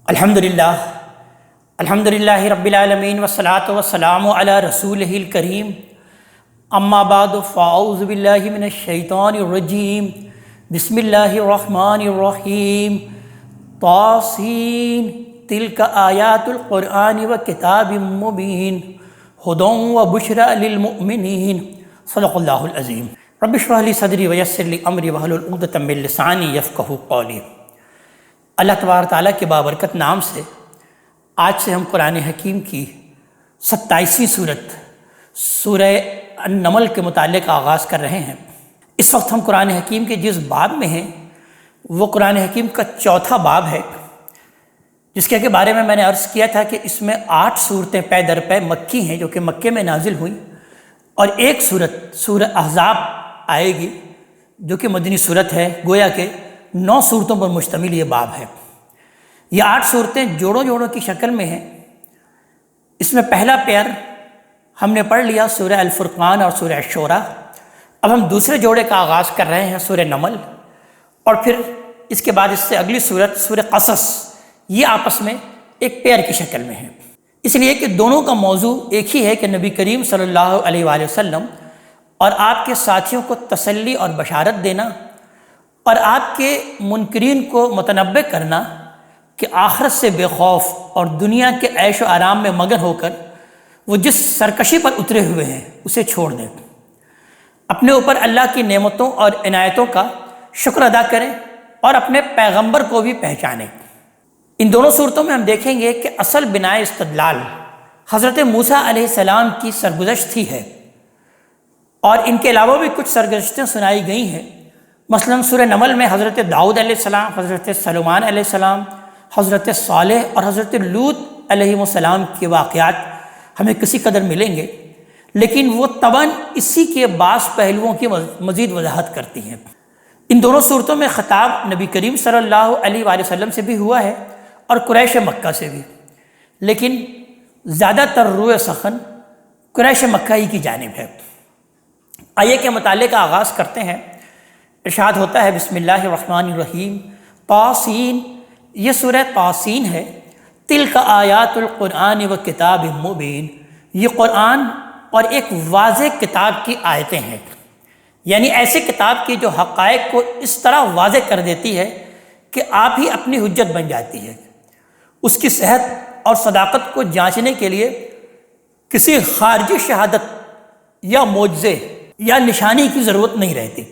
الحمدللہ رب العالمین والصلاۃ والسلام علی رسولہ الکریم اما بعد فاعوذ باللہ من الشیطان الرجیم بسم اللہ الرحمن الرحیم طاسین تلک آیات القرآن وکتاب مبین ھدی وبشری للمؤمنین صدق اللہ العظیم رب اشرح لی صدری ویسر لی امری واحلل عقدۃ من لسانی یفقہوا قولی۔ اللہ تبارک تعالیٰ کے بابرکت نام سے آج سے ہم قرآن حکیم کی 27ویں صورت سورہ النمل کے متعلق آغاز کر رہے ہیں۔ اس وقت ہم قرآن حکیم کے جس باب میں ہیں وہ قرآن حکیم کا چوتھا باب ہے، جس کے بارے میں نے عرض کیا تھا کہ اس میں 8 صورتیں پے در پے مکی ہیں جو کہ مکے میں نازل ہوئیں، اور ایک صورت سورہ احزاب آئے گی جو کہ مدنی صورت ہے۔ گویا کہ 9 صورتوں پر مشتمل یہ باب ہے۔ یہ 8 صورتیں جوڑوں جوڑوں کی شکل میں ہیں۔ اس میں پہلا پیئر ہم نے پڑھ لیا سورہ الفرقان اور سورہ الشورى۔ اب ہم دوسرے جوڑے کا آغاز کر رہے ہیں سورہ نمل، اور پھر اس کے بعد اس سے اگلی صورت سورہ قصص، یہ آپس میں ایک پیئر کی شکل میں ہیں، اس لیے کہ دونوں کا موضوع ایک ہی ہے کہ نبی کریم صلی اللہ علیہ وآلہ وسلم اور آپ کے ساتھیوں کو تسلی اور بشارت دینا، اور آپ کے منکرین کو متنبہ کرنا کہ آخرت سے بے خوف اور دنیا کے عیش و آرام میں مگن ہو کر وہ جس سرکشی پر اترے ہوئے ہیں اسے چھوڑ دیں، اپنے اوپر اللہ کی نعمتوں اور عنایتوں کا شکر ادا کریں اور اپنے پیغمبر کو بھی پہچانیں۔ ان دونوں صورتوں میں ہم دیکھیں گے کہ اصل بنائے استدلال حضرت موسیٰ علیہ السلام کی سرگزشت ہی ہے، اور ان کے علاوہ بھی کچھ سرگزشتیں سنائی گئی ہیں۔ مثلا سورہ نمل میں حضرت داؤد علیہ السلام، حضرت سلیمان علیہ السلام، حضرت صالح اور حضرت لوط علیہ السلام کے واقعات ہمیں کسی قدر ملیں گے، لیکن وہ طبعاً اسی کے بعض پہلوؤں کی مزید وضاحت کرتی ہیں۔ ان دونوں صورتوں میں خطاب نبی کریم صلی اللہ علیہ وآلہ وسلم سے بھی ہوا ہے اور قریش مکہ سے بھی، لیکن زیادہ تر روئے سخن قریش مکہ ہی کی جانب ہے۔ آیے کے مطالعے کا آغاز کرتے ہیں۔ ارشاد ہوتا ہے بسم اللہ الرحمن الرحیم طاسین، یہ سورہ طاسین ہے۔ تلک آیات القرآن و کتاب مبین، یہ قرآن اور ایک واضح کتاب کی آیتیں ہیں، یعنی ایسے کتاب کی جو حقائق کو اس طرح واضح کر دیتی ہے کہ آپ ہی اپنی حجت بن جاتی ہے۔ اس کی صحت اور صداقت کو جانچنے کے لیے کسی خارجی شہادت یا معجزے یا نشانی کی ضرورت نہیں رہتی۔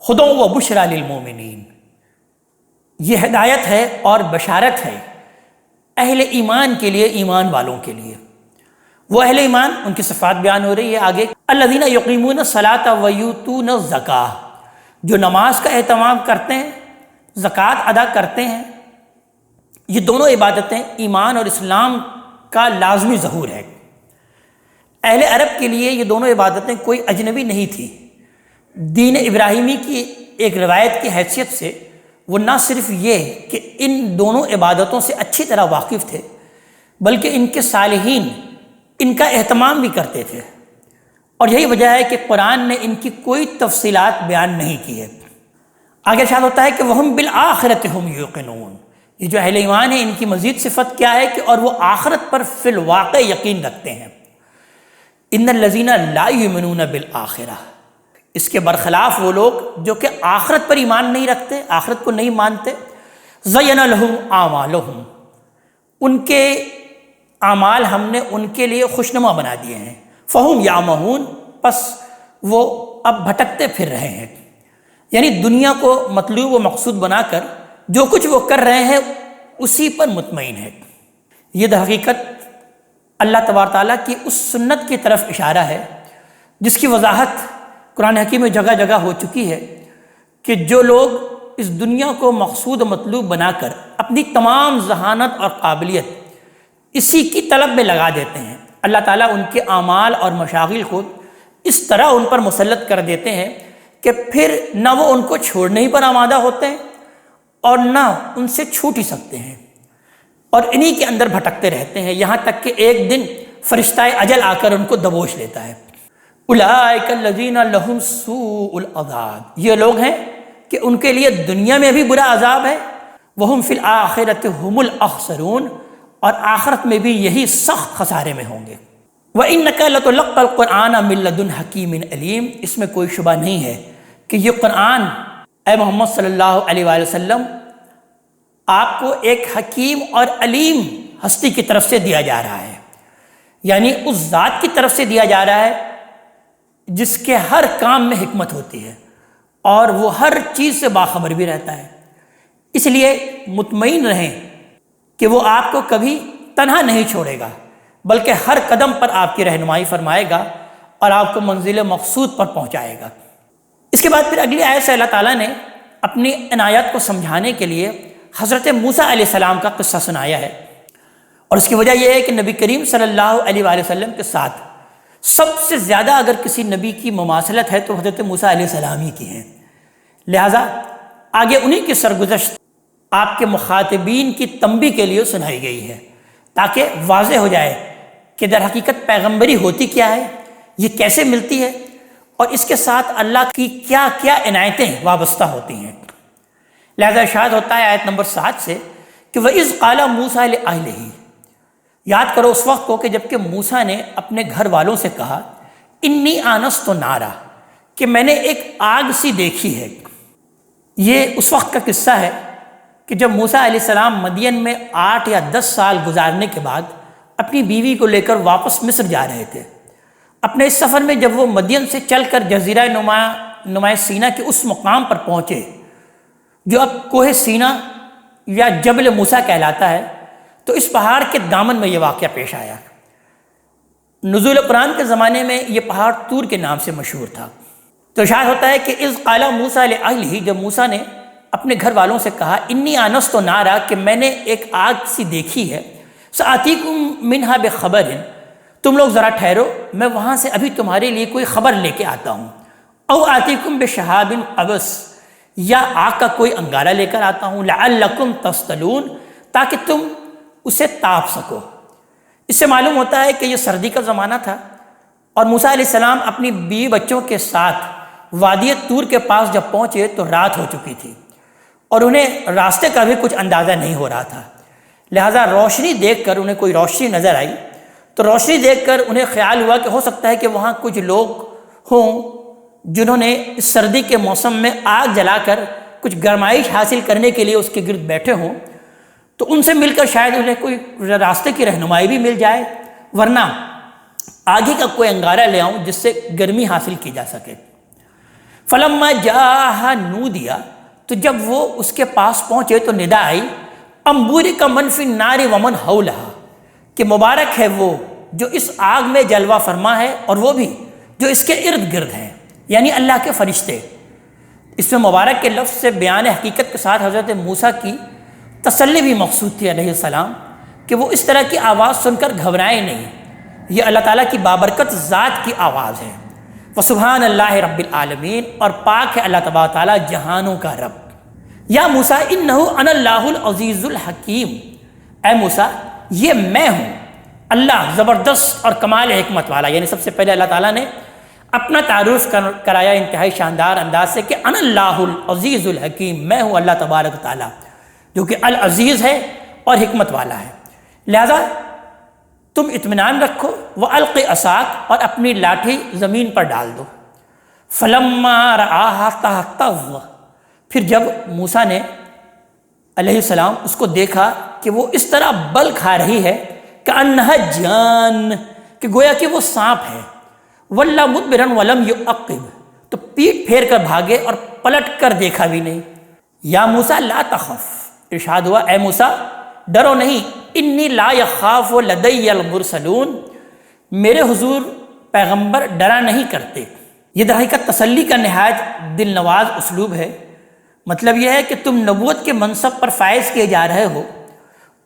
ھدی وبشری للمؤمنین، یہ ہدایت ہے اور بشارت ہے اہل ایمان کے لیے، ایمان والوں کے لیے۔ وہ اہل ایمان، ان کی صفات بیان ہو رہی ہے آگے۔ الذین یقیمون الصلاۃ ویؤتون الزکاۃ، جو نماز کا اہتمام کرتے ہیں، زکوٰۃ ادا کرتے ہیں۔ یہ دونوں عبادتیں ایمان اور اسلام کا لازمی ظہور ہے۔ اہل عرب کے لیے یہ دونوں عبادتیں کوئی اجنبی نہیں تھی۔ دین ابراہیمی کی ایک روایت کی حیثیت سے وہ نہ صرف یہ کہ ان دونوں عبادتوں سے اچھی طرح واقف تھے، بلکہ ان کے صالحین ان کا اہتمام بھی کرتے تھے، اور یہی وجہ ہے کہ قرآن نے ان کی کوئی تفصیلات بیان نہیں کی ہے۔ آگے ارشاد ہوتا ہے کہ وَهُمْ بِالْآخِرَةِ هُمْ يُوقِنُونَ، یہ جو اہل ایمان ہیں ان کی مزید صفت کیا ہے کہ اور وہ آخرت پر فی الواقع یقین رکھتے ہیں۔ إِنَّ الَّذِينَ لَا يُؤْمِنُونَ بِالْآخِرَةِ، اس کے برخلاف وہ لوگ جو کہ آخرت پر ایمان نہیں رکھتے، آخرت کو نہیں مانتے، زَيَّنَ لَهُمْ أَعْمَالُهُمْ، ان کے اعمال ہم نے ان کے لیے خوشنما بنا دیے ہیں۔ فَهُمْ يَعْمَهُونَ، پس وہ اب بھٹکتے پھر رہے ہیں، یعنی دنیا کو مطلوب و مقصود بنا کر جو کچھ وہ کر رہے ہیں اسی پر مطمئن ہے۔ یہ در حقیقت اللہ تبارک تعالیٰ کی اس سنت کی طرف اشارہ ہے جس کی وضاحت قرآن حکیم میں جگہ جگہ ہو چکی ہے کہ جو لوگ اس دنیا کو مقصود و مطلوب بنا کر اپنی تمام ذہانت اور قابلیت اسی کی طلب میں لگا دیتے ہیں، اللہ تعالیٰ ان کے اعمال اور مشاغل کو اس طرح ان پر مسلط کر دیتے ہیں کہ پھر نہ وہ ان کو چھوڑنے ہی پر آمادہ ہوتے ہیں اور نہ ان سے چھوٹ ہی سکتے ہیں، اور انہی کے اندر بھٹکتے رہتے ہیں، یہاں تک کہ ایک دن فرشتہ اجل آ کر ان کو دبوچ لیتا ہے۔ اولئک الذین لہم سوء العذاب، یہ لوگ ہیں کہ ان کے لیے دنیا میں بھی برا عذاب ہے وہم فی الآخرۃ هم الاخسرون، اور آخرت میں بھی یہی سخت خسارے میں ہوں گے۔ وَإِنَّكَ لَتُلَقَّى الْقُرْآنَ مِن لَّدُنْ حَكِيمٍ علیم، اس میں کوئی شبہ نہیں ہے کہ یہ قرآن اے محمد صلی اللہ علیہ وآلہ وسلم آپ کو ایک حکیم اور علیم ہستی کی طرف سے دیا جا رہا ہے، یعنی اس ذات کی طرف سے دیا جا رہا ہے جس کے ہر کام میں حکمت ہوتی ہے اور وہ ہر چیز سے باخبر بھی رہتا ہے۔ اس لیے مطمئن رہیں کہ وہ آپ کو کبھی تنہا نہیں چھوڑے گا، بلکہ ہر قدم پر آپ کی رہنمائی فرمائے گا اور آپ کو منزل مقصود پر پہنچائے گا۔ اس کے بعد پھر اگلی آیت سے اللہ تعالیٰ نے اپنی عنایت کو سمجھانے کے لیے حضرت موسیٰ علیہ السلام کا قصہ سنایا ہے، اور اس کی وجہ یہ ہے کہ نبی کریم صلی اللہ علیہ وآلہ وسلم کے ساتھ سب سے زیادہ اگر کسی نبی کی مماثلت ہے تو حضرت موسیٰ علیہ السلام ہی کی ہیں، لہٰذا آگے انہی کی سرگزشت آپ کے مخاطبین کی تنبیہ کے لیے سنائی گئی ہے، تاکہ واضح ہو جائے کہ در حقیقت پیغمبری ہوتی کیا ہے، یہ کیسے ملتی ہے، اور اس کے ساتھ اللہ کی کیا کیا عنایتیں وابستہ ہوتی ہیں۔ لہذا ارشاد ہوتا ہے آیت نمبر 7 سے کہ وَإِذْ قَالَ مُوسَىٰ لِأَهْلِهِ، یاد کرو اس وقت کو کہ جب کہ موسیٰ نے اپنے گھر والوں سے کہا انی آنست نارا، کہ میں نے ایک آگ سی دیکھی ہے۔ یہ اس وقت کا قصہ ہے کہ جب موسیٰ علیہ السلام مدین میں 8 یا 10 سال گزارنے کے بعد اپنی بیوی کو لے کر واپس مصر جا رہے تھے۔ اپنے اس سفر میں جب وہ مدین سے چل کر جزیرہ نماء سینا کے اس مقام پر پہنچے جو اب کوہ سینا یا جبل موسیٰ کہلاتا ہے، تو اس پہاڑ کے دامن میں یہ واقعہ پیش آیا۔ نزول قرآن کے زمانے میں یہ پہاڑ طور کے نام سے مشہور تھا۔ تو ارشاد ہوتا ہے کہ اذ قال موسیٰ لأہلہ، جب موسیٰ نے اپنے گھر والوں سے کہا انی آنست نارا، کہ میں نے ایک آگ سی دیکھی ہے، سآتیکم منہا بخبر، تم لوگ ذرا ٹھہرو، میں وہاں سے ابھی تمہارے لیے کوئی خبر لے کے آتا ہوں، او آتیکم بشہاب قبس، یا آگ کا کوئی انگارہ لے کر آتا ہوں، لعلکم تصطلون، تاکہ تم اسے تاپ سکو۔ اس سے معلوم ہوتا ہے کہ یہ سردی کا زمانہ تھا اور موسیٰ علیہ السلام اپنی بیوی بچوں کے ساتھ وادی طور کے پاس جب پہنچے تو رات ہو چکی تھی اور انہیں راستے کا بھی کچھ اندازہ نہیں ہو رہا تھا، لہٰذا روشنی دیکھ کر انہیں کوئی روشنی نظر آئی، تو روشنی دیکھ کر انہیں خیال ہوا کہ ہو سکتا ہے کہ وہاں کچھ لوگ ہوں جنہوں نے اس سردی کے موسم میں آگ جلا کر کچھ گرمائش حاصل کرنے کے لیے اس کے گرد بیٹھے ہوں، تو ان سے مل کر شاید انہیں کوئی راستے کی رہنمائی بھی مل جائے، ورنہ آگے کا کوئی انگارہ لے آؤں جس سے گرمی حاصل کی جا سکے۔ فلما جاء نودیا، تو جب وہ اس کے پاس پہنچے تو ندا آئی انبورک من فی النار ومن حولھا، کہ مبارک ہے وہ جو اس آگ میں جلوہ فرما ہے اور وہ بھی جو اس کے ارد گرد ہیں، یعنی اللہ کے فرشتے۔ اس میں مبارک کے لفظ سے بیان حقیقت کے ساتھ حضرت موسیٰ کی تسلی بھی مقصود تھی علیہ السلام، کہ وہ اس طرح کی آواز سن کر گھبرائے نہیں، یہ اللہ تعالیٰ کی بابرکت ذات کی آواز ہے۔ وسبحان اللہ رب العالمین، اور پاک ہے اللہ تبارک تعالیٰ جہانوں کا رب۔ یا موسیٰ انہ انا اللہ العزیز الحکیم، اے موسیٰ یہ میں ہوں اللہ زبردست اور کمال حکمت والا۔ یعنی سب سے پہلے اللہ تعالیٰ نے اپنا تعارف کرایا انتہائی شاندار انداز سے کہ انا اللہ العزیز الحکیم، میں ہوں اللہ تبارک تعالیٰ جو کہ العزیز ہے اور حکمت والا ہے، لہذا تم اطمینان رکھو، وَأَلْقِ عَصَاكَ، اور اپنی لاٹھی زمین پر ڈال دو۔ فَلَمَّا رَآهَا تَهْتَزُّ، پھر جب موسیٰ نے علیہ السلام اس کو دیکھا کہ وہ اس طرح بل کھا رہی ہے كَأَنَّهَا جان، کہ گویا کہ وہ سانپ ہے، وَلَّا مُدْبِرًا وَلَمْ يُعَقِّبْ، تو پیٹ پھیر کر بھاگے اور پلٹ کر دیکھا بھی نہیں۔ یا موسیٰ لا تخف، ارشاد ہوا اے موسیٰ ڈرو نہیں، انی لا یخاف لدی المرسلون، میرے حضور پیغمبر ڈرا نہیں کرتے۔ یہ در حقیقت تسلی کا نہایت دل نواز اسلوب ہے۔ مطلب یہ ہے کہ تم نبوت کے منصب پر فائز کیے جا رہے ہو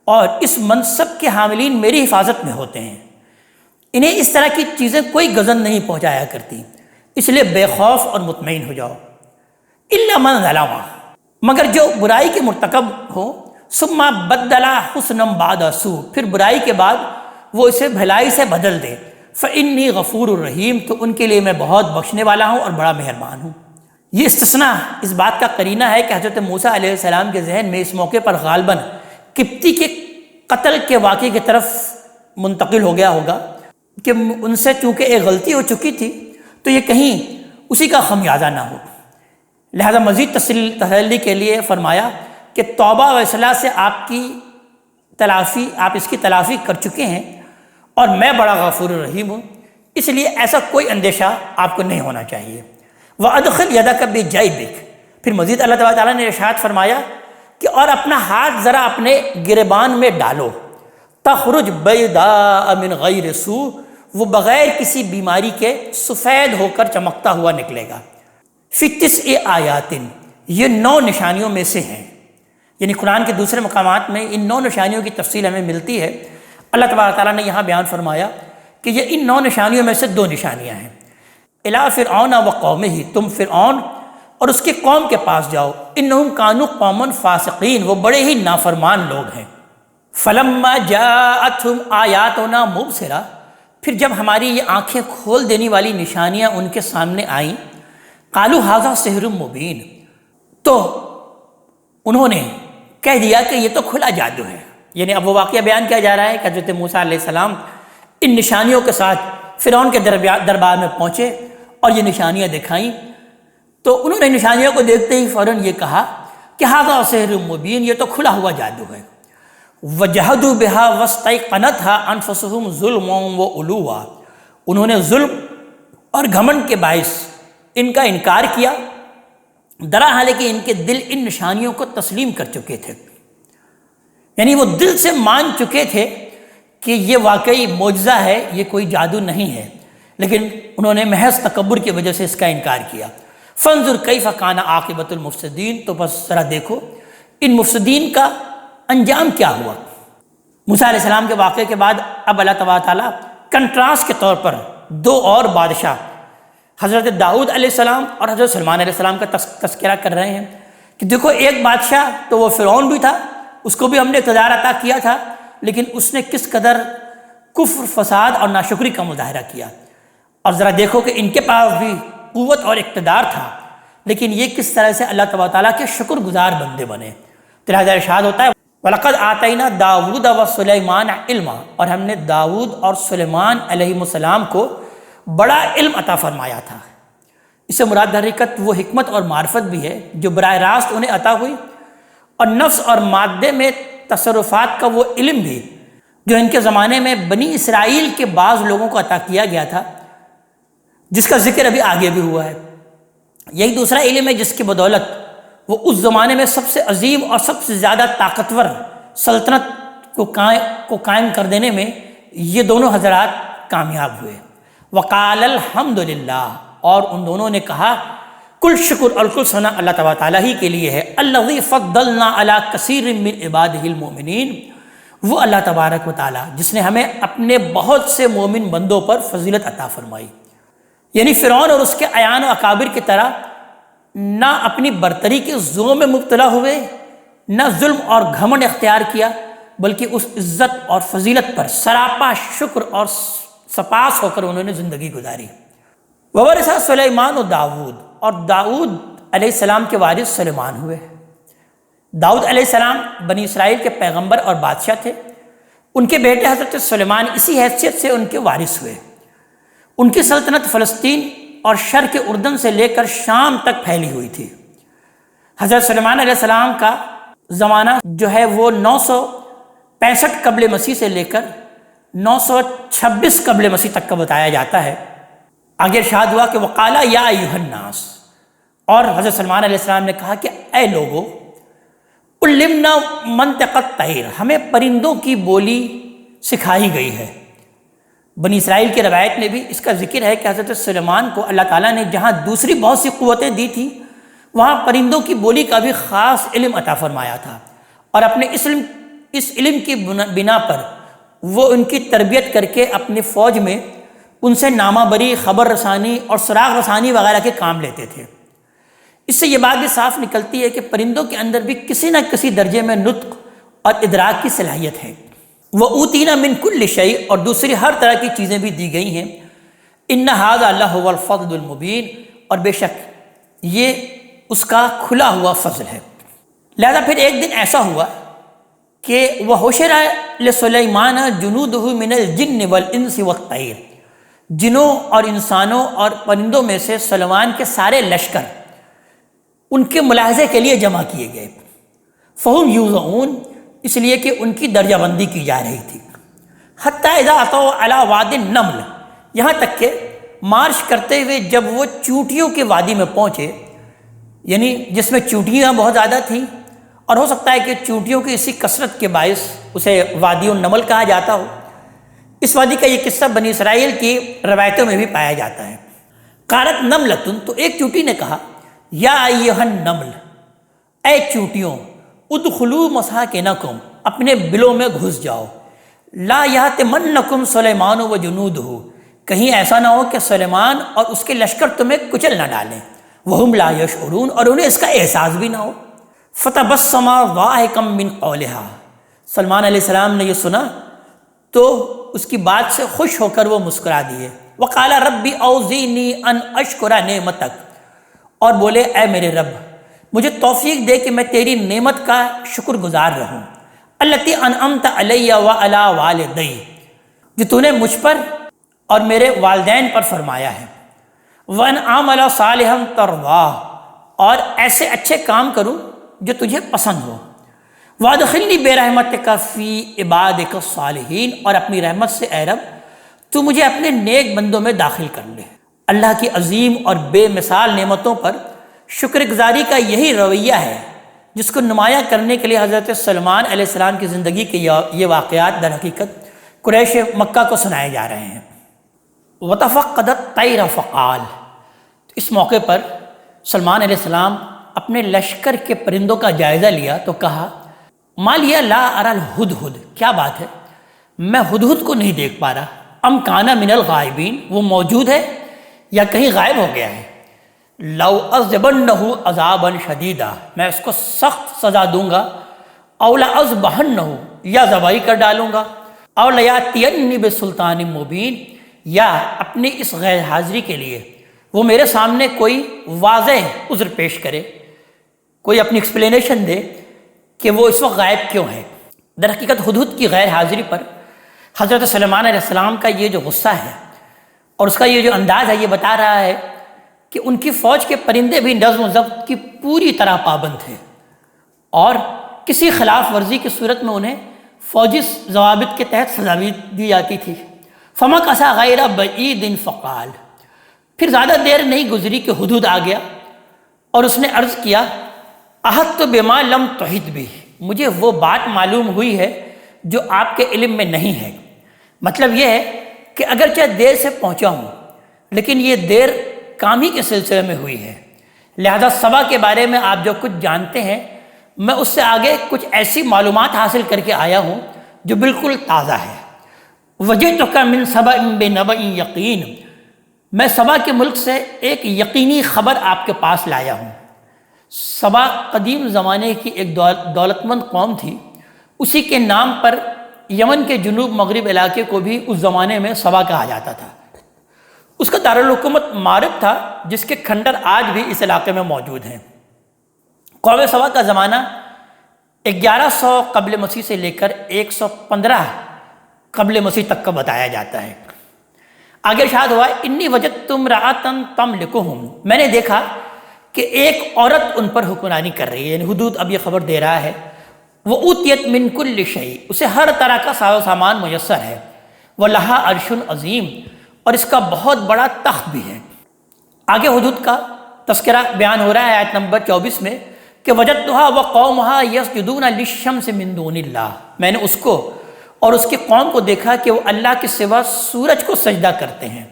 اور اس منصب کے حاملین میری حفاظت میں ہوتے ہیں، انہیں اس طرح کی چیزیں کوئی غضن نہیں پہنچایا کرتی، اس لیے بے خوف اور مطمئن ہو جاؤ۔ الا من ظلم، مگر جو برائی کے مرتکب ہو، ثم بدل حسنا بعد سوء، پھر برائی کے بعد وہ اسے بھلائی سے بدل دے، فانی غفور الرحیم، تو ان کے لیے میں بہت بخشنے والا ہوں اور بڑا مہربان ہوں۔ یہ استثناء اس بات کا قرینہ ہے کہ حضرت موسیٰ علیہ السلام کے ذہن میں اس موقع پر غالباً قبطی کے قتل کے واقعے کی طرف منتقل ہو گیا ہوگا کہ ان سے چونکہ ایک غلطی ہو چکی تھی تو یہ کہیں اسی کا خمیازہ نہ ہو، لہذا مزید تسلی کے لیے فرمایا کہ توبہ و اصلاح سے آپ اس کی تلافی کر چکے ہیں اور میں بڑا غفور الرحیم ہوں، اس لیے ایسا کوئی اندیشہ آپ کو نہیں ہونا چاہیے۔ وَأَدْخِلْ يَدَكَ بِجَيْبِكَ، پھر مزید اللہ تعالیٰ نے ارشاد فرمایا کہ اور اپنا ہاتھ ذرا اپنے گریبان میں ڈالو، تخرج بیضاء من غیر سوء، وہ بغیر کسی بیماری کے سفید ہو کر چمکتا ہوا نکلے گا۔ فی 9 آیات، یہ 9 نشانیوں میں سے ہیں، یعنی قرآن کے دوسرے مقامات میں ان 9 نشانیوں کی تفصیل ہمیں ملتی ہے۔ اللہ تبارک تعالیٰ نے یہاں بیان فرمایا کہ یہ ان 9 نشانیوں میں سے 2 نشانیاں ہیں۔ الی فرعون وقومہ، تم فرعون اور اس کی قوم کے پاس جاؤ، انہم کانوا قوما فاسقین، وہ بڑے ہی نافرمان لوگ ہیں۔ فلما جاءتہم آیاتنا مبصرہ، پھر جب ہماری یہ آنکھیں کھول دینے والی نشانیاں ان کے سامنے آئیں، قالوا ھذا سحر مبین، تو انہوں نے کہہ دیا کہ یہ تو کھلا جادو ہے۔ یعنی اب وہ واقعہ بیان کیا جا رہا ہے کہ حضرت موسیٰ علیہ السلام ان نشانیوں کے ساتھ فرعون کے دربار میں پہنچے اور یہ نشانیاں دکھائیں، تو انہوں نے نشانیوں کو دیکھتے ہی فوراً یہ کہا کہ ھذا سحر مبین، یہ تو کھلا ہوا جادو ہے۔ وجحدوا بها واستيقنتها انفسهم ظلما وعلوا، انہوں نے ظلم اور گھمنڈ کے باعث ان کا انکار کیا، درحال کہ ان کے دل ان نشانیوں کو تسلیم کر چکے تھے، یعنی وہ دل سے مان چکے تھے کہ یہ واقعی معجزہ ہے، یہ کوئی جادو نہیں ہے، لیکن انہوں نے محض تکبر کی وجہ سے اس کا انکار کیا۔ فانظر کیف کان عاقبۃ المفسدین، تو بس ذرا دیکھو ان مفسدین کا انجام کیا ہوا۔ موسیٰ علیہ السلام کے واقعے کے بعد اب اللہ تبارک تعالیٰ کنٹراسٹ کے طور پر 2 اور بادشاہ حضرت داؤد علیہ السلام اور حضرت سلیمان علیہ السلام کا تذکرہ کر رہے ہیں کہ دیکھو ایک بادشاہ تو وہ فرعون بھی تھا، اس کو بھی ہم نے اقتدار عطا کیا تھا، لیکن اس نے کس قدر کفر، فساد اور ناشکری کا مظاہرہ کیا، اور ذرا دیکھو کہ ان کے پاس بھی قوت اور اقتدار تھا، لیکن یہ کس طرح سے اللہ تبارک تعالیٰ کے شکر گزار بندے بنے۔ لہٰذا ارشاد ہوتا ہے وَلَقَدْ آتَيْنَا دَاوُودَ وَسُلَيْمَانَ عِلْمًا، اور ہم نے داؤد اور سلیمان علیہ السلام کو بڑا علم عطا فرمایا تھا۔ اس سے مراد در حقیقت وہ حکمت اور معرفت بھی ہے جو براہ راست انہیں عطا ہوئی، اور نفس اور مادے میں تصرفات کا وہ علم بھی جو ان کے زمانے میں بنی اسرائیل کے بعض لوگوں کو عطا کیا گیا تھا، جس کا ذکر ابھی آگے بھی ہوا ہے۔ یہی دوسرا علم ہے جس کی بدولت وہ اس زمانے میں سب سے عظیم اور سب سے زیادہ طاقتور سلطنت کو قائم کر دینے میں یہ دونوں حضرات کامیاب ہوئے۔ وقال الحمدللہ، اور ان دونوں نے کہا کل شکر اور کل ثنا اللہ تبارک تعالیٰ ہی کے لیے ہے، الذی فضلنا علی کثیر من عبادہ المؤمنین، وہ اللہ تبارک و تعالیٰ جس نے ہمیں اپنے بہت سے مومن بندوں پر فضیلت عطا فرمائی۔ یعنی فرعون اور اس کے اعیان و اکابر کی طرح نہ اپنی برتری کے زور میں مبتلا ہوئے، نہ ظلم اور گھمنڈ اختیار کیا، بلکہ اس عزت اور فضیلت پر سراپا شکر اور سپاس ہو کر انہوں نے زندگی گزاری۔ وورث سلیمان و داود، اور داؤد علیہ السلام کے وارث سلیمان ہوئے۔ داؤد علیہ السلام بنی اسرائیل کے پیغمبر اور بادشاہ تھے، ان کے بیٹے حضرت سلیمان اسی حیثیت سے ان کے وارث ہوئے۔ ان کی سلطنت فلسطین اور شرق اردن سے لے کر شام تک پھیلی ہوئی تھی۔ حضرت سلیمان علیہ السلام کا زمانہ جو ہے وہ 965 قبل مسیح سے لے کر 926 قبل مسیح تک کا بتایا جاتا ہے۔ آگے ارشاد ہوا کہ وقال یا ایھا الناس، اور حضرت سلیمان علیہ السلام نے کہا کہ اے لوگو، علمنا منطق الطیر، ہمیں پرندوں کی بولی سکھائی گئی ہے۔ بنی اسرائیل کی روایت میں بھی اس کا ذکر ہے کہ حضرت سلیمان کو اللہ تعالیٰ نے جہاں دوسری بہت سی قوتیں دی تھیں، وہاں پرندوں کی بولی کا بھی خاص علم عطا فرمایا تھا، اور اپنے اس علم کی بنا پر وہ ان کی تربیت کر کے اپنی فوج میں ان سے نامہ بری، خبر رسانی اور سراغ رسانی وغیرہ کے کام لیتے تھے۔ اس سے یہ بات بھی صاف نکلتی ہے کہ پرندوں کے اندر بھی کسی نہ کسی درجے میں نطق اور ادراک کی صلاحیت ہے۔ وَأُوتِينَا مِن كُلِّ شَيْءٍ، اور دوسری ہر طرح کی چیزیں بھی دی گئی ہیں۔ إِنَّ هَذَا لَهُوَ الْفَضْلُ الْمُبِينُ، اور بے شک یہ اس کا کھلا ہوا فضل ہے۔ لہذا پھر ایک دن ایسا ہوا کہ وَحُشِرَ لِسُلَیمَانَ جُنُودُهُ مِنَ الْجِنِّ وَالْإِنسِ وَالطَّیْرِ، جنوں اور انسانوں اور پرندوں میں سے سلیمان کے سارے لشکر ان کے ملاحظے کے لیے جمع کیے گئے۔ فَهُمْ يُوزَعُونَ، اس لیے کہ ان کی درجہ بندی کی جا رہی تھی۔ حَتَّى إِذَا أَتَوْا عَلَى وَادِ النَّمْلِ، یہاں تک کہ مارچ کرتے ہوئے جب وہ چونٹیوں کے وادی میں پہنچے، یعنی جس میں چونٹیاں بہت زیادہ تھیں، اور ہو سکتا ہے کہ چونٹیوں کی اسی کثرت کے باعث اسے وادی النمل کہا جاتا ہو۔ اس وادی کا یہ قصہ بنی اسرائیل کی روایتوں میں بھی پایا جاتا ہے۔ قالت نملۃ، تو ایک چونٹی نے کہا، یا ایھا النمل، اے چونٹیوں، ادخلوا مساکنکم، اپنے بلوں میں گھس جاؤ، لا یحطمنکم سلیمان وجنودہ، کہیں ایسا نہ ہو کہ سلیمان اور اس کے لشکر تمہیں کچل نہ ڈالیں، وہم لا یشعرون، اور انہیں اس کا احساس بھی نہ ہو۔ فتبسم ضاحکا من قولہا، سلمان علیہ السلام نے یہ سنا تو اس کی بات سے خوش ہو کر وہ مسکرا دیے۔ وقال ربی اوزینی ان اشکر نعمتک، اور بولے اے میرے رب مجھے توفیق دے کہ میں تیری نعمت کا شکر گزار رہوں، التی انعمت علی وعلی والدی، جو تو نے مجھ پر اور میرے والدین پر فرمایا ہے، وان اعمل صالحا ترضاہ، اور ایسے اچھے کام کروں جو تجھے پسند ہو، وادخلنی برحمتک فی عبادک الصالحین، اور اپنی رحمت سے اے رب تو مجھے اپنے نیک بندوں میں داخل کر لے۔ اللہ کی عظیم اور بے مثال نعمتوں پر شکر گزاری کا یہی رویہ ہے جس کو نمایاں کرنے کے لیے حضرت سلمان علیہ السلام کی زندگی کے یہ واقعات در حقیقت قریش مکہ کو سنائے جا رہے ہیں۔ وَتَفَقَّدَ الطَّیْرَ فَقَالَ، اس موقع پر سلمان علیہ السلام اپنے لشکر کے پرندوں کا جائزہ لیا تو کہا، ما لیہ لا اری الہدہد، کیا بات ہے میں ہدہد کو نہیں دیکھ پا رہا، ام کان من الغائبین، وہ موجود ہے یا کہیں غائب ہو گیا ہے، لو اذبنہ عذابا شدیدا، میں اس کو سخت سزا دوں گا، او لاذبحنہ، یا ذبح کر ڈالوں گا، او لیاتینی بسلطان مبین، یا اپنی اس غیر حاضری کے لیے وہ میرے سامنے کوئی واضح عذر پیش کرے، کوئی اپنی ایکسپلینیشن دے کہ وہ اس وقت غائب کیوں ہے۔ در حقیقت ہدہد کی غیر حاضری پر حضرت سلیمان علیہ السلام کا یہ جو غصہ ہے اور اس کا یہ جو انداز ہے، یہ بتا رہا ہے کہ ان کی فوج کے پرندے بھی نظم و ضبط کی پوری طرح پابند تھے، اور کسی خلاف ورزی کی صورت میں انہیں فوجی ضوابط کے تحت سزا بھی دی جاتی تھی۔ فمکث غیر بعید فقال، پھر زیادہ دیر نہیں گزری کہ ہدہد آ گیا اور اس نے عرض کیا، احطت بما لم تحط بہ، مجھے وہ بات معلوم ہوئی ہے جو آپ کے علم میں نہیں ہے۔ مطلب یہ ہے کہ اگرچہ دیر سے پہنچا ہوں لیکن یہ دیر کام ہی کے سلسلے میں ہوئی ہے، لہذا سبا کے بارے میں آپ جو کچھ جانتے ہیں میں اس سے آگے کچھ ایسی معلومات حاصل کر کے آیا ہوں جو بالکل تازہ ہے۔ وجئتک من سبأ بنبأ یقین، میں سبا کے ملک سے ایک یقینی خبر آپ کے پاس لایا ہوں۔ سبا قدیم زمانے کی ایک دولت مند قوم تھی، اسی کے نام پر یمن کے جنوب مغرب علاقے کو بھی اس زمانے میں سبا کہا جاتا تھا۔ اس کا دارالحکومت مارب تھا، جس کے کھنڈر آج بھی اس علاقے میں موجود ہیں۔ قوم سبا کا زمانہ 1100 قبل مسیح سے لے کر 115 قبل مسیح تک کا بتایا جاتا ہے۔ آگے ارشاد ہوا، انی وجدت امرأۃ تملکہم، میں نے دیکھا کہ ایک عورت ان پر حکمرانی کر رہی ہے، یعنی ہدہد اب یہ خبر دے رہا ہے، وہ اوتیت من کل شیء، اسے ہر طرح کا ساز و سامان میسر ہے، وَلَہَا عَرْشٌ عظیم، اور اس کا بہت بڑا تخت بھی ہے۔ آگے ہدہد کا تذکرہ بیان ہو رہا ہے آیت نمبر 24 میں کہ وجدتھا وقومھا یسجدون للشمس من دون اللہ، میں نے اس کو اور اس کی قوم کو دیکھا کہ وہ اللہ کے سوا سورج کو سجدہ کرتے ہیں۔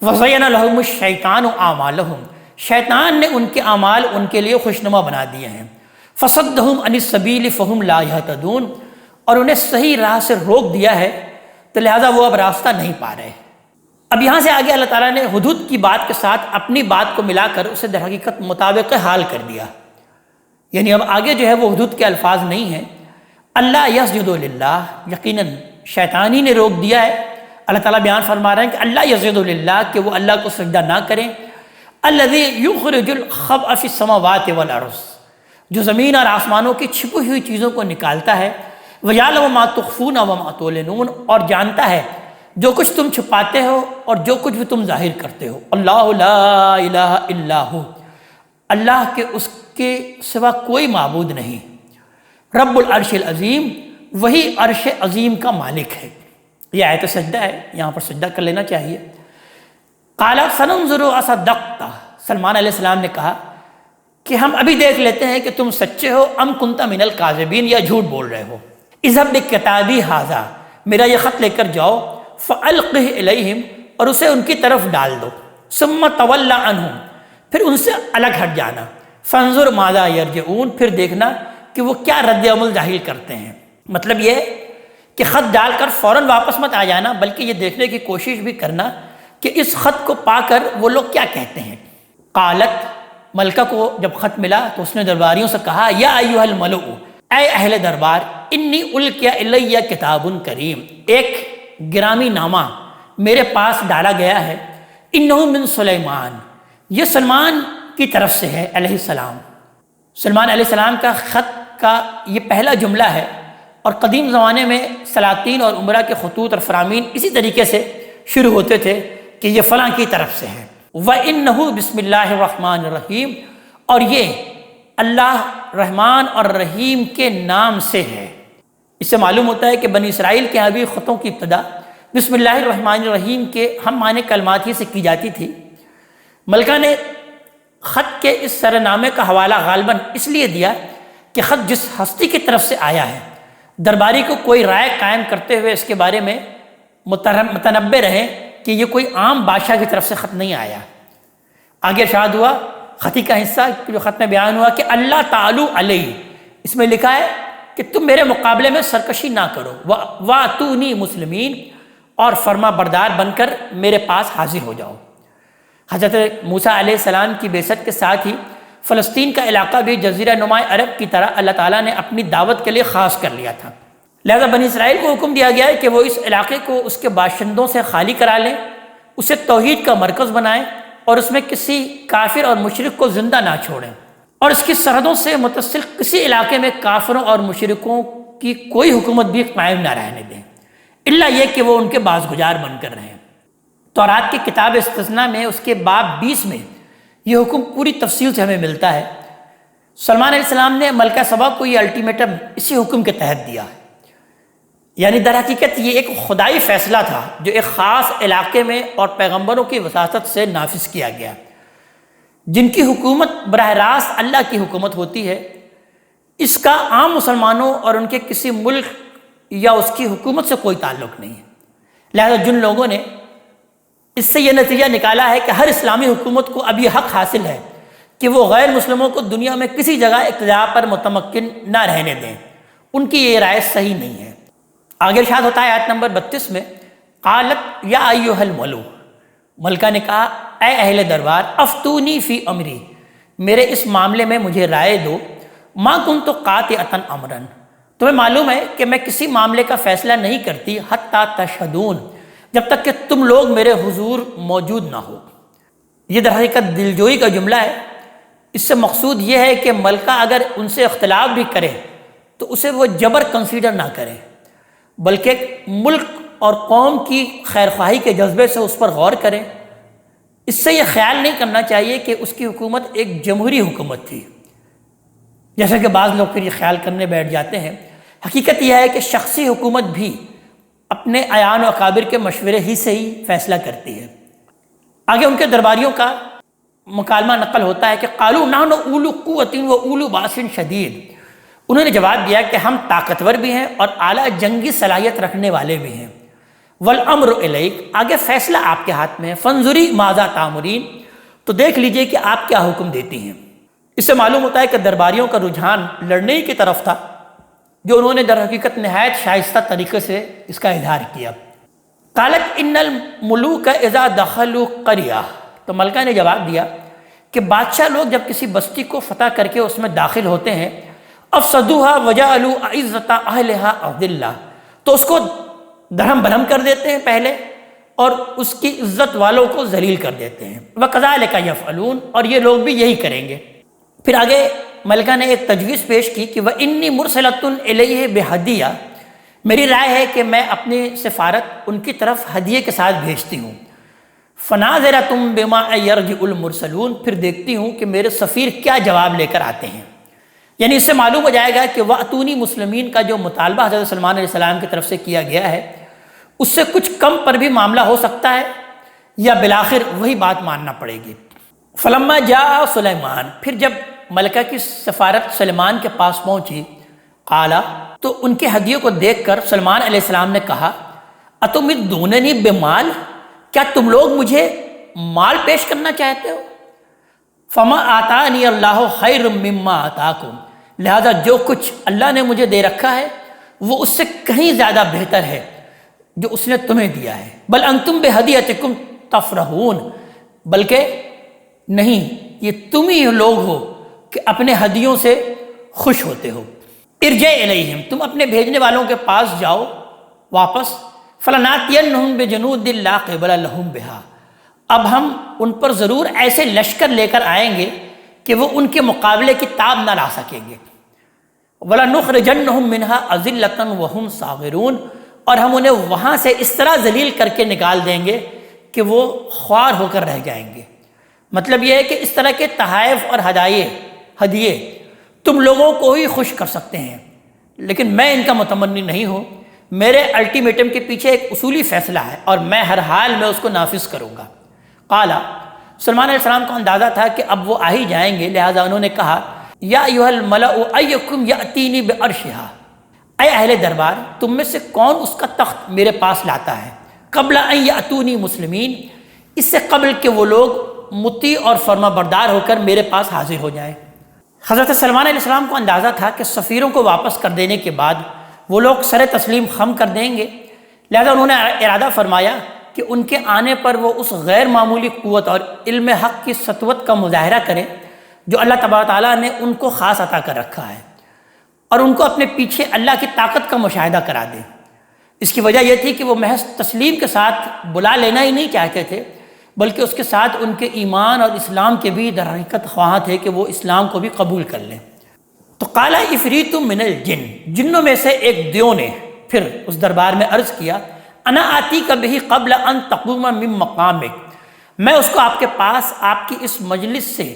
وزین لہم الشیطان اعمالہم، شیطان نے ان کے اعمال ان کے لیے خوشنما بنا دیے ہیں۔ فصدہم عن السبیل فہم لا یہتدون، اور انہیں صحیح راہ سے روک دیا ہے تو لہٰذا وہ اب راستہ نہیں پا رہے۔ اب یہاں سے آگے اللہ تعالیٰ نے ہدہد کی بات کے ساتھ اپنی بات کو ملا کر اسے در حقیقت مطابق حال کر دیا، یعنی اب آگے جو ہے وہ ہدہد کے الفاظ نہیں ہیں، اللہ یسجد للہ، یقیناً شیطان ہی نے روک دیا ہے۔ اللہ تعالیٰ بیان فرما رہے ہیں کہ اللہ یسجد للہ، کہ وہ اللہ کو سجدہ نہ کریں، الذی یخرج الخبء فی السماوات والارض، جو زمین اور آسمانوں کی چھپی ہوئی چیزوں کو نکالتا ہے، وَيَعْلَمُ مَا تُخْفُونَ وَمَا تُعْلِنُونَ، اور جانتا ہے جو کچھ تم چھپاتے ہو اور جو کچھ بھی تم ظاہر کرتے ہو۔ اللہ لا الہ الا ہو، اللہ کے اس کے سوا کوئی معبود نہیں۔ رب العرش العظیم، وہی عرش عظیم کا مالک ہے۔ یہ آیت سجدہ ہے، یہاں پر سجدہ کر لینا چاہیے۔ قال سننظر اصدقت، سلمان علیہ السلام نے کہا کہ ہم ابھی دیکھ لیتے ہیں کہ تم سچے ہو، ام کنت من الکاذبین، یا جھوٹ بول رہے ہو۔ اذهب بکتابی ھذا، میرا یہ خط لے کر جاؤ، فالقہ الیہم، اور اسے ان کی طرف ڈال دو، ثم تول عنہم، پھر ان سے الگ ہٹ جانا، فانظر ماذا یرجعون، پھر دیکھنا کہ وہ کیا رد عمل ظاہر کرتے ہیں۔ مطلب یہ کہ خط ڈال کر فوراً واپس مت آ جانا، بلکہ یہ دیکھنے کی کوشش بھی کرنا کہ اس خط کو پا کر وہ لوگ کیا کہتے ہیں۔ قالت، ملکہ کو جب خط ملا تو اس نے درباریوں سے کہا، یا ایھا الملؤ، اے اہل دربار، انی القی الی کتاب کریم، ایک گرامی نامہ میرے پاس ڈالا گیا ہے، انہ من سلیمان، یہ سلمان کی طرف سے ہے علیہ السلام۔ سلمان علیہ السلام کا خط کا یہ پہلا جملہ ہے، اور قدیم زمانے میں سلاطین اور عمرا کے خطوط اور فرامین اسی طریقے سے شروع ہوتے تھے کہ یہ فلاں کی طرف سے ہے۔ وَإِنَّهُ بسم اللہ الرحمن الرحیم، اور یہ اللہ رحمان اور رحیم کے نام سے ہے۔ اس سے معلوم ہوتا ہے کہ بنی اسرائیل کے ہاں بھی خطوں کی ابتدا بسم اللہ الرحمن الرحیم کے ہم معنی کلمات ہی سے کی جاتی تھی۔ ملکہ نے خط کے اس سرنامے کا حوالہ غالباً اس لیے دیا کہ خط جس ہستی کی طرف سے آیا ہے، درباری کو کوئی رائے قائم کرتے ہوئے اس کے بارے میں متنبع رہے کہ یہ کوئی عام بادشاہ کی طرف سے خط نہیں آیا۔ آگے ارشاد ہوا، خطی کا حصہ جو خط میں بیان ہوا کہ اللہ تعالی علیہ، اس میں لکھا ہے کہ تم میرے مقابلے میں سرکشی نہ کرو، وَأْتُونِي مسلمین، اور فرما بردار بن کر میرے پاس حاضر ہو جاؤ۔ حضرت موسیٰ علیہ السلام کی بعثت کے ساتھ ہی فلسطین کا علاقہ بھی جزیرہ نما عرب کی طرح اللہ تعالیٰ نے اپنی دعوت کے لیے خاص کر لیا تھا، لہذا بنی اسرائیل کو حکم دیا گیا ہے کہ وہ اس علاقے کو اس کے باشندوں سے خالی کرا لیں، اسے توحید کا مرکز بنائیں، اور اس میں کسی کافر اور مشرک کو زندہ نہ چھوڑیں، اور اس کی سرحدوں سے متصل کسی علاقے میں کافروں اور مشرکوں کی کوئی حکومت بھی قائم نہ رہنے دیں، الا یہ کہ وہ ان کے بازگزار بن کر رہیں۔ تورات کی کتاب استثناء میں اس کے باب 20 میں یہ حکم پوری تفصیل سے ہمیں ملتا ہے۔ سلمان علیہ السلام نے ملکہ سبا کو یہ الٹیمیٹم اسی حکم کے تحت دیا، یعنی در حقیقت یہ ایک خدائی فیصلہ تھا جو ایک خاص علاقے میں اور پیغمبروں کی وساطت سے نافذ کیا گیا، جن کی حکومت براہ راست اللہ کی حکومت ہوتی ہے۔ اس کا عام مسلمانوں اور ان کے کسی ملک یا اس کی حکومت سے کوئی تعلق نہیں ہے، لہذا جن لوگوں نے اس سے یہ نتیجہ نکالا ہے کہ ہر اسلامی حکومت کو اب یہ حق حاصل ہے کہ وہ غیر مسلموں کو دنیا میں کسی جگہ اقتدار پر متمکن نہ رہنے دیں، ان کی یہ رائے صحیح نہیں ہے۔ آگے ارشاد ہوتا ہے آیت نمبر 32 میں، قالت یا ایھا الملو، ملکہ نے کہا اے اہل دربار، افتونی فی امری، میرے اس معاملے میں مجھے رائے دو، ما کنت قاطعۃ امرا، تمہیں معلوم ہے کہ میں کسی معاملے کا فیصلہ نہیں کرتی حتی تشہدون، جب تک کہ تم لوگ میرے حضور موجود نہ ہو۔ یہ در حقیقت دلجوئی کا جملہ ہے، اس سے مقصود یہ ہے کہ ملکہ اگر ان سے اختلاف بھی کرے تو اسے وہ جبر کنسیڈر نہ کرے، بلکہ ملک اور قوم کی خیرخواہی کے جذبے سے اس پر غور کریں۔ اس سے یہ خیال نہیں کرنا چاہیے کہ اس کی حکومت ایک جمہوری حکومت تھی، جیسا کہ بعض لوگ پھر یہ خیال کرنے بیٹھ جاتے ہیں۔ حقیقت یہ ہے کہ شخصی حکومت بھی اپنے اعیان و اکابر کے مشورے ہی سے ہی فیصلہ کرتی ہے۔ آگے ان کے درباریوں کا مکالمہ نقل ہوتا ہے کہ قالوا نحن اولو قوت و اولو باس شدید، انہوں نے جواب دیا کہ ہم طاقتور بھی ہیں اور اعلیٰ جنگی صلاحیت رکھنے والے بھی ہیں۔ والامر الیک، آگے فیصلہ آپ کے ہاتھ میں ہے، فانظری ماذا تامرین، تو دیکھ لیجئے کہ آپ کیا حکم دیتی ہیں۔ اس سے معلوم ہوتا ہے کہ درباریوں کا رجحان لڑنے کی طرف تھا، جو انہوں نے در حقیقت نہایت شائستہ طریقے سے اس کا اظہار کیا۔ قالت ان الملوک اذا دخلوا قریہ، تو ملکہ نے جواب دیا کہ بادشاہ لوگ جب کسی بستی کو فتح کر کے اس میں داخل ہوتے ہیں، افسدوها وجعلوا اعزۃ اہلها اذلہ، تو اس کو درہم برہم کر دیتے ہیں پہلے، اور اس کی عزت والوں کو ذلیل کر دیتے ہیں۔ وَكَذَلِكَ يَفْعَلُونَ، اور یہ لوگ بھی یہی کریں گے۔ پھر آگے ملکہ نے ایک تجویز پیش کی کہ وَإِنِّي مُرْسِلَةٌ إِلَيْهِ بِهَدِيَّةٍ، میری رائے ہے کہ میں اپنی سفارت ان کی طرف ہدیے کے ساتھ بھیجتی ہوں۔ فَنَاظِرَةٌ بِمَا يَرْجِعُ الْمُرْسَلُونَ، پھر دیکھتی ہوں کہ میرے سفیر کیا جواب لے کر آتے ہیں۔ یعنی اس سے معلوم ہو جائے گا کہ وَأْتُونِي مُسْلِمِينَ کا جو مطالبہ حضرت سلمان علیہ السلام کی طرف سے کیا گیا ہے، اس سے کچھ کم پر بھی معاملہ ہو سکتا ہے یا بالآخر وہی بات ماننا پڑے گی۔ فلما جاء سلیمان، پھر جب ملکہ کی سفارت سلیمان کے پاس پہنچی، قالا، تو ان کے ہدیوں کو دیکھ کر سلمان علیہ السلام نے کہا اتمدوننی بمال، کیا تم لوگ مجھے مال پیش کرنا چاہتے ہو؟ فما آتانی اللہ خیر مما آتاکم، لہذا جو کچھ اللہ نے مجھے دے رکھا ہے وہ اس سے کہیں زیادہ بہتر ہے جو اس نے تمہیں دیا ہے۔ بل انتم بہدیتکم تفرحون، بلکہ نہیں، یہ تم ہی لوگ ہو کہ اپنے ہدیوں سے خوش ہوتے ہو۔ ارجع الیہم، تم اپنے بھیجنے والوں کے پاس جاؤ واپس۔ فلناتینہم بجنود لا قبل لہم بہا، اب ہم ان پر ضرور ایسے لشکر لے کر آئیں گے کہ وہ ان کے مقابلے کی تاب نہ لا سکیں گے۔ وَلَنُخْرِجَنَّهُم مِّنْهَا أَذِلَّةً وَهُمْ صَاغِرُونَ، اور ہم انہیں وہاں سے اس طرح ذلیل کر کے نکال دیں گے کہ وہ خوار ہو کر رہ جائیں گے۔ مطلب یہ ہے کہ اس طرح کے تحائف اور ہدیے تم لوگوں کو ہی خوش کر سکتے ہیں، لیکن میں ان کا متمنی نہیں ہوں۔ میرے الٹیمیٹم کے پیچھے ایک اصولی فیصلہ ہے اور میں ہر حال میں اس کو نافذ کروں گا۔ قالا، سلمان علیہ السلام کو اندازہ تھا کہ اب وہ آ ہی جائیں گے، لہٰذا انہوں نے کہا یا ایھا الملأ ایکم یأتینی بعرشھا، اے اہل دربار، تم میں سے کون اس کا تخت میرے پاس لاتا ہے؟ قبل ان یأتونی مسلمین، اس سے قبل کہ وہ لوگ مطیع اور فرما بردار ہو کر میرے پاس حاضر ہو جائیں۔ حضرت سلمان علیہ السلام کو اندازہ تھا کہ سفیروں کو واپس کر دینے کے بعد وہ لوگ سر تسلیم خم کر دیں گے، لہذا انہوں نے ارادہ فرمایا کہ ان کے آنے پر وہ اس غیر معمولی قوت اور علم حق کی سطوت کا مظاہرہ کریں جو اللہ تبارک تعالیٰ نے ان کو خاص عطا کر رکھا ہے، اور ان کو اپنے پیچھے اللہ کی طاقت کا مشاہدہ کرا دیں۔ اس کی وجہ یہ تھی کہ وہ محض تسلیم کے ساتھ بلا لینا ہی نہیں چاہتے تھے، بلکہ اس کے ساتھ ان کے ایمان اور اسلام کے بھی در حقیقت خواہاں تھے کہ وہ اسلام کو بھی قبول کر لیں۔ تو قال عفریت من الجن، جنوں میں سے ایک دیو نے پھر اس دربار میں عرض کیا انا آتی کا بہی قبل ان تقوم من مقامک، میں اس کو آپ کے پاس آپ کی اس مجلس سے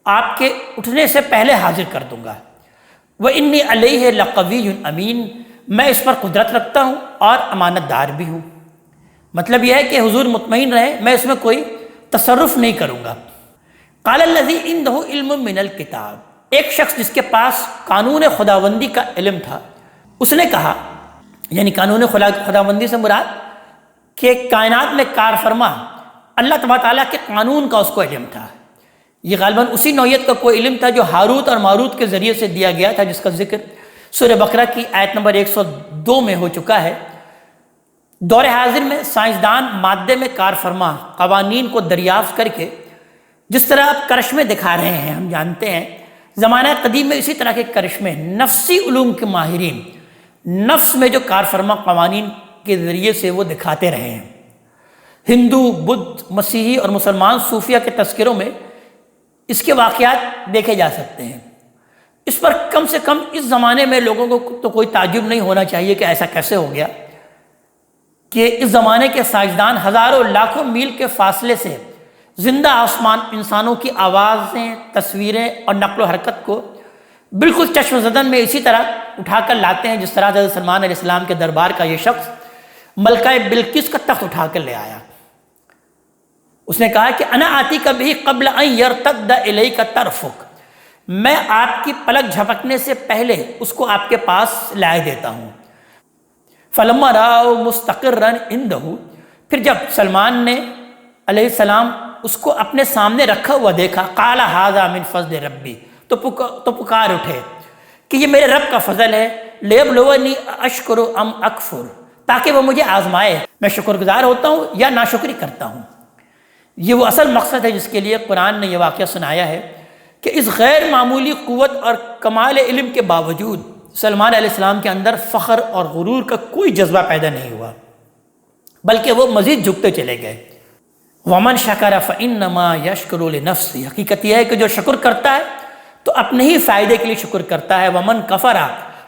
آپ کے اٹھنے سے پہلے حاضر کر دوں گا۔ وانی علیہ لقوی امین، میں اس پر قدرت رکھتا ہوں اور امانت دار بھی ہوں۔ مطلب یہ ہے کہ حضور مطمئن رہے، میں اس میں کوئی تصرف نہیں کروں گا۔ قال الذی عندہ علم من الکتاب، ایک شخص جس کے پاس قانون خداوندی کا علم تھا، اس نے کہا، یعنی قانون خداوندی سے مراد کہ کائنات میں کار فرما اللہ تبارک تعالیٰ کے قانون کا اس کو علم تھا۔ یہ غالباً اسی نوعیت کا کوئی علم تھا جو ہاروت اور ماروت کے ذریعے سے دیا گیا تھا، جس کا ذکر سورہ بقرہ کی آیت نمبر 102 میں ہو چکا ہے۔ دور حاضر میں سائنسدان مادے میں کار فرما قوانین کو دریافت کر کے جس طرح آپ کرشمے دکھا رہے ہیں، ہم جانتے ہیں زمانہ قدیم میں اسی طرح کے کرشمے نفسی علوم کے ماہرین نفس میں جو کار فرما قوانین کے ذریعے سے وہ دکھاتے رہے ہیں۔ ہندو، بدھ، مسیحی اور مسلمان صوفیہ کے تذکروں میں اس کے واقعات دیکھے جا سکتے ہیں۔ اس پر کم سے کم اس زمانے میں لوگوں کو تو کوئی تعجب نہیں ہونا چاہیے کہ ایسا کیسے ہو گیا کہ اس زمانے کے سائنسدان ہزاروں لاکھوں میل کے فاصلے سے زندہ آسمان، انسانوں کی آوازیں، تصویریں اور نقل و حرکت کو بالکل چشم زدن میں اسی طرح اٹھا کر لاتے ہیں جس طرح حضرت سلمان علیہ السلام کے دربار کا یہ شخص ملکہ بلقیس کا تخت اٹھا کر لے آیا۔ اس نے کہا کہ انا آتی کا بھی قبل ان یرتد الیک طرفک، میں آپ کی پلک جھپکنے سے پہلے اس کو آپ کے پاس لائے دیتا ہوں۔ فلما راؤ مستقرا عنده، پھر جب سلمان نے علیہ السلام اس کو اپنے سامنے رکھا ہوا دیکھا، قال ھذا من فضل ربی، تو پکار اٹھے کہ یہ میرے رب کا فضل ہے، لیبلونی اشکر ام اکفر، تاکہ وہ مجھے آزمائے میں شکر گزار ہوتا ہوں یا ناشکری کرتا ہوں۔ یہ وہ اصل مقصد ہے جس کے لیے قرآن نے یہ واقعہ سنایا ہے کہ اس غیر معمولی قوت اور کمال علم کے باوجود سلمان علیہ السلام کے اندر فخر اور غرور کا کوئی جذبہ پیدا نہیں ہوا۔ بلکہ وہ مزید جھکتے چلے گئے۔ ومن شکر فانما یشکر لنفسہ، حقیقت یہ ہے کہ جو شکر کرتا ہے تو اپنے ہی فائدے کے لیے شکر کرتا ہے۔ ومن کفر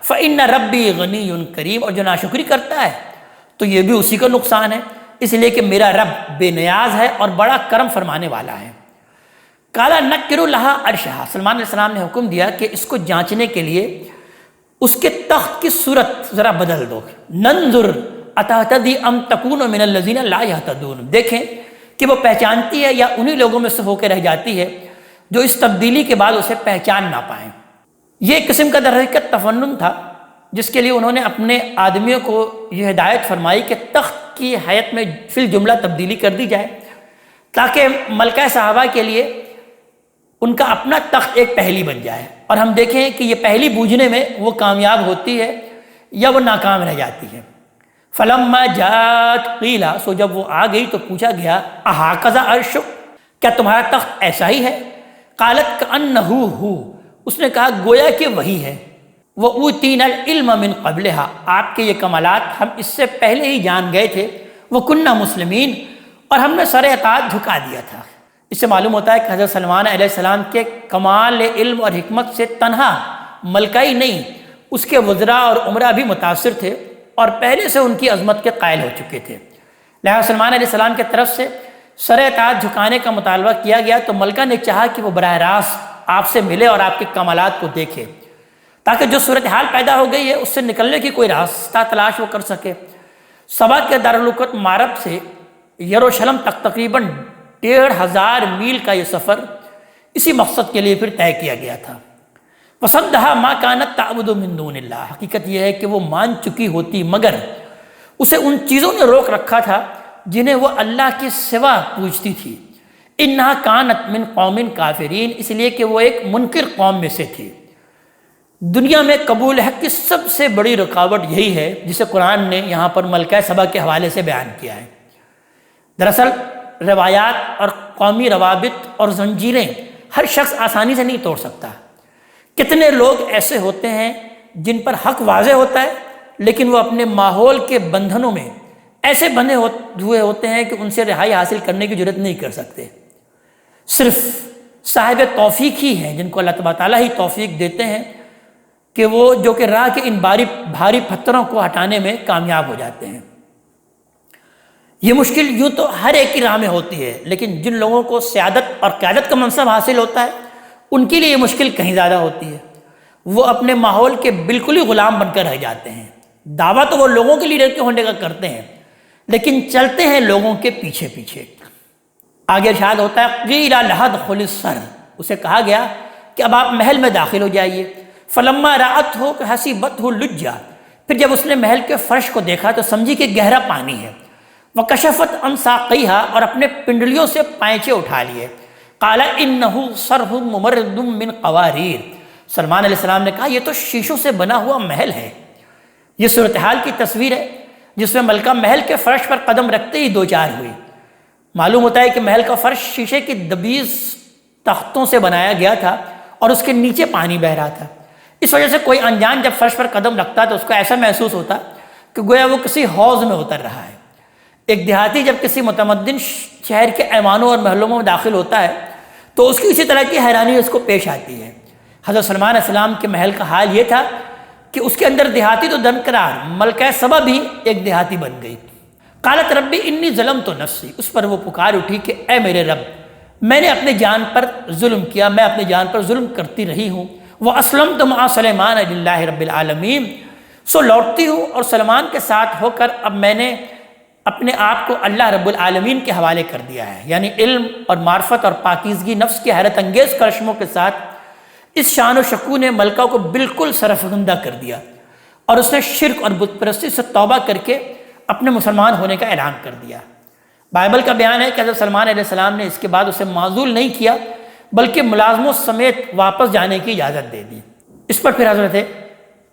فان ربی غنی کریم، اور جو ناشکری کرتا ہے تو یہ بھی اسی کا نقصان ہے، اس لیے کہ میرا رب بے نیاز ہے اور بڑا کرم فرمانے والا ہے۔ قال نکر لہا عرشہا، سلمان علیہ السلام نے حکم دیا کہ اس کو جانچنے کے لیے اس کے تخت کی صورت ذرا بدل دو۔ ننظر اتہتدی ام تکون من الذین لا یہتدون، دیکھیں کہ وہ پہچانتی ہے یا انہی لوگوں میں سے ہو کے رہ جاتی ہے جو اس تبدیلی کے بعد اسے پہچان نہ پائیں۔ یہ ایک قسم کا در حقیقت تفنن تھا جس کے لیے انہوں نے اپنے آدمیوں کو یہ ہدایت فرمائی کہ تخت کی حیت میں فی الجملہ تبدیلی کر دی جائے، تاکہ ملکہ صحابہ کے لیے ان کا اپنا تخت ایک پہلی بن جائے، اور ہم دیکھیں کہ یہ پہلی بوجھنے میں وہ کامیاب ہوتی ہے یا وہ ناکام رہ جاتی ہے۔ فلما جاءت قیل، سو جب وہ آ گئی تو پوچھا گیا اہٰذا عرشک، کیا تمہارا تخت ایسا ہی ہے؟ قالت کأنہ ہو، اس نے کہا گویا کہ وہی ہے۔ وَأُوتِينَا الْعِلْمَ مِنْ قَبْلِهَا، آپ کے یہ کمالات ہم اس سے پہلے ہی جان گئے تھے۔ وَكُنَّا مُسْلِمِينَ، اور ہم نے سر اطاعت جھکا دیا تھا۔ اس سے معلوم ہوتا ہے کہ حضرت سلمان علیہ السلام کے کمال علم اور حکمت سے تنہا ملکہ ہی نہیں، اس کے وزراء اور عمرہ بھی متاثر تھے اور پہلے سے ان کی عظمت کے قائل ہو چکے تھے۔ لہذا سلمان علیہ السلام کی طرف سے سر اطاعت جھکانے کا مطالبہ کیا گیا تو ملکہ نے چاہا کہ وہ براہ راست آپ سے ملے اور آپ کے کمالات کو دیکھے، تاکہ جو صورتحال پیدا ہو گئی ہے اس سے نکلنے کی کوئی راستہ تلاش وہ کر سکے۔ سبا کے دارالحکومت مارب سے یروشلم تک تقریباً 1500 میل کا یہ سفر اسی مقصد کے لیے پھر طے کیا گیا تھا۔ وصدھا ما کانت تعبد من دون اللہ، حقیقت یہ ہے کہ وہ مان چکی ہوتی مگر اسے ان چیزوں نے روک رکھا تھا جنہیں وہ اللہ کے سوا پوجتی تھی۔ انہا کانت من قوم کافرین، اس لیے کہ وہ ایک منکر قوم میں سے تھی۔ دنیا میں قبول حق کی سب سے بڑی رکاوٹ یہی ہے جسے قرآن نے یہاں پر ملکہ سبا کے حوالے سے بیان کیا ہے۔ دراصل روایات اور قومی روابط اور زنجیریں ہر شخص آسانی سے نہیں توڑ سکتا۔ کتنے لوگ ایسے ہوتے ہیں جن پر حق واضح ہوتا ہے لیکن وہ اپنے ماحول کے بندھنوں میں ایسے بندھے ہوئے ہوتے ہیں کہ ان سے رہائی حاصل کرنے کی جرات نہیں کر سکتے۔ صرف صاحب توفیق ہی ہیں جن کو اللہ تعالیٰ ہی توفیق دیتے ہیں کہ وہ جو کہ راہ کے ان بھاری پتھروں کو ہٹانے میں کامیاب ہو جاتے ہیں۔ یہ مشکل یوں تو ہر ایک کی راہ میں ہوتی ہے، لیکن جن لوگوں کو سیادت اور قیادت کا منصب حاصل ہوتا ہے ان کے لیے یہ مشکل کہیں زیادہ ہوتی ہے۔ وہ اپنے ماحول کے بالکل ہی غلام بن کر رہ جاتے ہیں۔ دعویٰ تو وہ لوگوں کے لیڈر کے ہونے کا کرتے ہیں لیکن چلتے ہیں لوگوں کے پیچھے پیچھے۔ آگے ارشاد ہوتا ہے قیل لہا ادخل السر، اسے کہا گیا کہ اب آپ محل میں داخل ہو جائیے۔ فلما رأتہ حسبتہ لجا، پھر جب اس نے محل کے فرش کو دیکھا تو سمجھی کہ گہرا پانی ہے۔ وکشفت عن ساقیہا، اور اپنے پنڈلیوں سے پائچے اٹھا لیے۔ قال انہ صرح ممرد من قواریر، سلمان علیہ السلام نے کہا یہ تو شیشوں سے بنا ہوا محل ہے۔ یہ صورتحال کی تصویر ہے جس میں ملکہ محل کے فرش پر قدم رکھتے ہی دو چار ہوئی۔ معلوم ہوتا ہے کہ محل کا فرش شیشے کی دبیز تختوں سے بنایا گیا تھا اور اس کے نیچے پانی بہہ رہا تھا۔ اس وجہ سے کوئی انجان جب فرش پر قدم رکھتا تو اس کو ایسا محسوس ہوتا کہ گویا وہ کسی حوض میں اتر رہا ہے۔ ایک دیہاتی جب کسی متمدن شہر کے ایوانوں اور محلوں میں داخل ہوتا ہے تو اس کی اسی طرح کی حیرانی اس کو پیش آتی ہے۔ حضرت سلمان علیہ السلام کے محل کا حال یہ تھا کہ اس کے اندر دیہاتی تو درکنار، ملکہ سبا بھی ایک دیہاتی بن گئی۔ قالت ربی انی ظلمت نفسی، اس پر وہ پکار اٹھی کہ اے میرے رب، میں نے اپنے جان پر ظلم کیا، میں اپنے جان پر ظلم کرتی رہی ہوں۔ واسلمت مع سلیمان للہ رب العالمین، سو لوٹتی ہوں اور سلمان کے ساتھ ہو کر اب میں نے اپنے آپ کو اللہ رب العالمین کے حوالے کر دیا ہے، یعنی علم اور معرفت اور پاکیزگی نفس کے حیرت انگیز کرشموں کے ساتھ اس شان و شکوہ نے ملکہ کو بالکل سرفکندہ کر دیا اور اس نے شرک اور بت پرستی سے توبہ کر کے اپنے مسلمان ہونے کا اعلان کر دیا۔ بائبل کا بیان ہے کہ حضرت سلمان علیہ السلام نے اس کے بعد اسے معزول نہیں کیا بلکہ ملازموں سمیت واپس جانے کی اجازت دے دی۔ اس پر پھر حضرت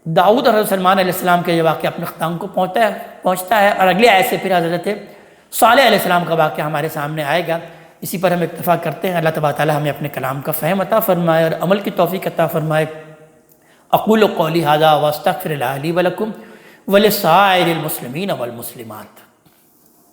داؤد اور حضرت سلمان علیہ السلام کے یہ واقعہ اپنے اختتام کو پہنچتا ہے اور اگلے آیت سے پھر حضرت صالح علیہ السلام کا واقعہ ہمارے سامنے آئے گا۔ اسی پر ہم اکتفا کرتے ہیں۔ اللہ تبارک تعالیٰ ہمیں اپنے کلام کا فہم عطا فرمائے اور عمل کی توفیق عطا فرمائے۔ اقول قولی ھذا واستغفر اللہ لی ولکم ولسائر المسلمین والمسلمات۔